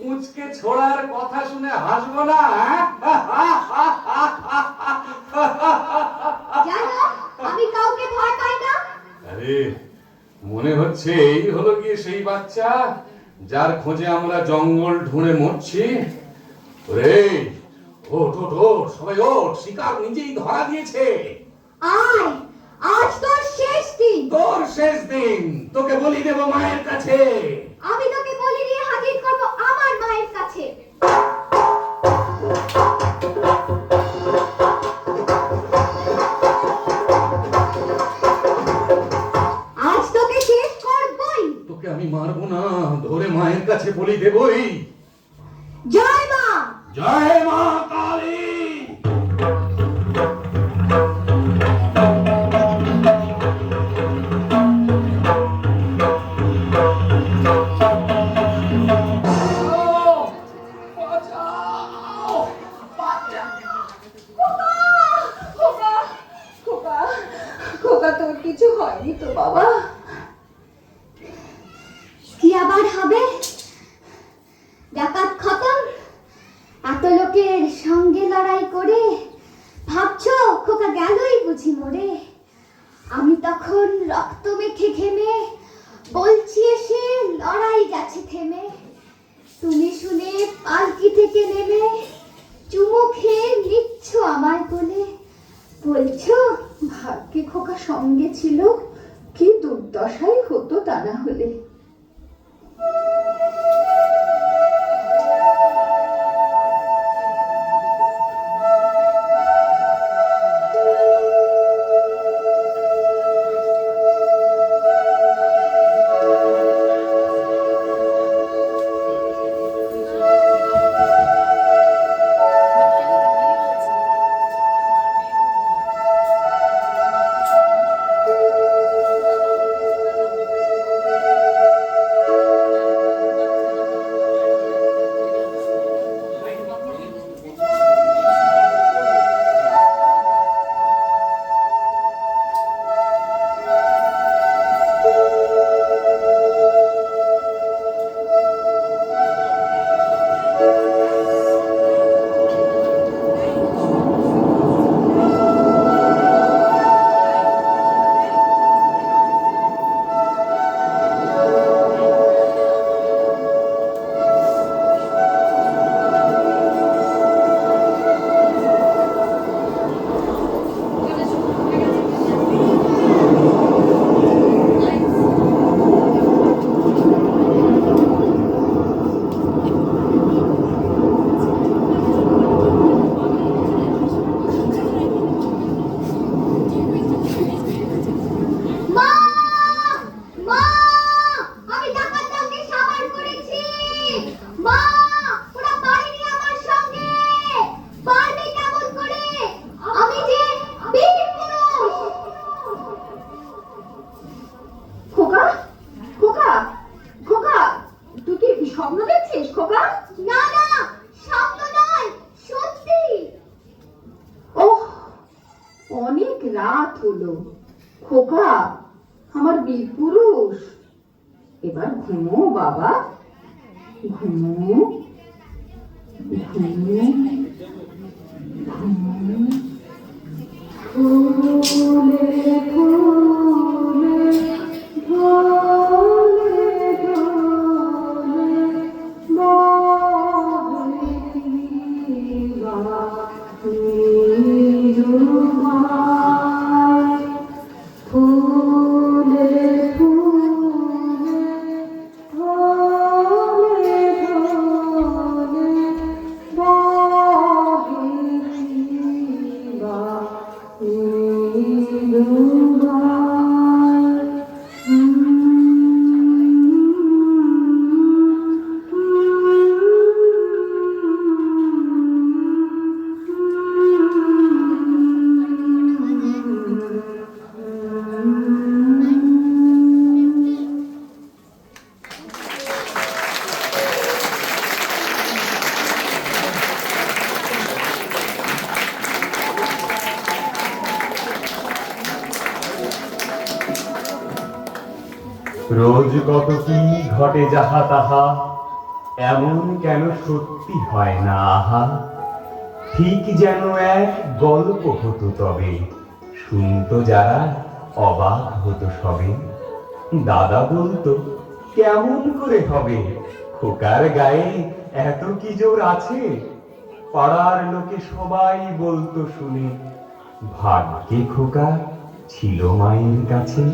মুচকে ছোড়ার কথা শুনে হাসবো না? জানো, আমি কাউকে ভয় পাই না। আরে মনে হচ্ছে এই হলো গিয়ে সেই বাচ্চা যার খোঁজে আমরা জঙ্গল ঢুঁড়ে মরছি। ওরে ওঠ ওঠ ওঠ, সবাই ওঠ, শিকার নিজেই ধরা দিয়েছে। আয়, আজ তোর শেষ দিন। তোর শেষ দিন, তোকে বলি দেব মায়ের কাছে। আমি তোকে বলি দিয়ে হাজির করব আমার মায়ের কাছে। আজ তোকে শেষ করবই। তোকে আমি মারবো না, ধরে মায়ের কাছে বলি দেবই। জয় মা। জয় মা কালী। তোর কিছু হয়নি তো বাবা? কি আবার হবে? ডাকাত খতম। এত লোকের সঙ্গে লড়াই করে ভাবছো খোকা গেলই বুঝি মরে? আমি তখন রক্ত মেখে ঘেমে বলছি এসে লড়াই গেছে থেমে। তুমি শুনে পালকি থেকে নেমে চুমু খেয়ে নিচ্ছ আমার কোলে, বলছো ভাগ্যে খোকা সঙ্গে ছিল, কি দুর্দশাই হতো তা না হলে। রাত হলো। খোকা আমার বীর পুরুষ, এবার ঘুমো বাবা, ঘুমো ঘুমো ঘুমো। ফুলে ফুলে ঢলে ঢলে রোজ কত কি ঘটে যাহা তাহা, এমন কেন সত্যি হয় না আহা। ঠিক যেন এক গল্প হতো তবে, শুনতো যারা অবাক হতো সবে। দাদা বলতো কেমন করে হবে, খোকার গায়ে এত কি জোর আছে। পাড়ার লোকে সবাই বলতো শুনে, ভাগ্যে খোকা ছিল মায়ের কাছে।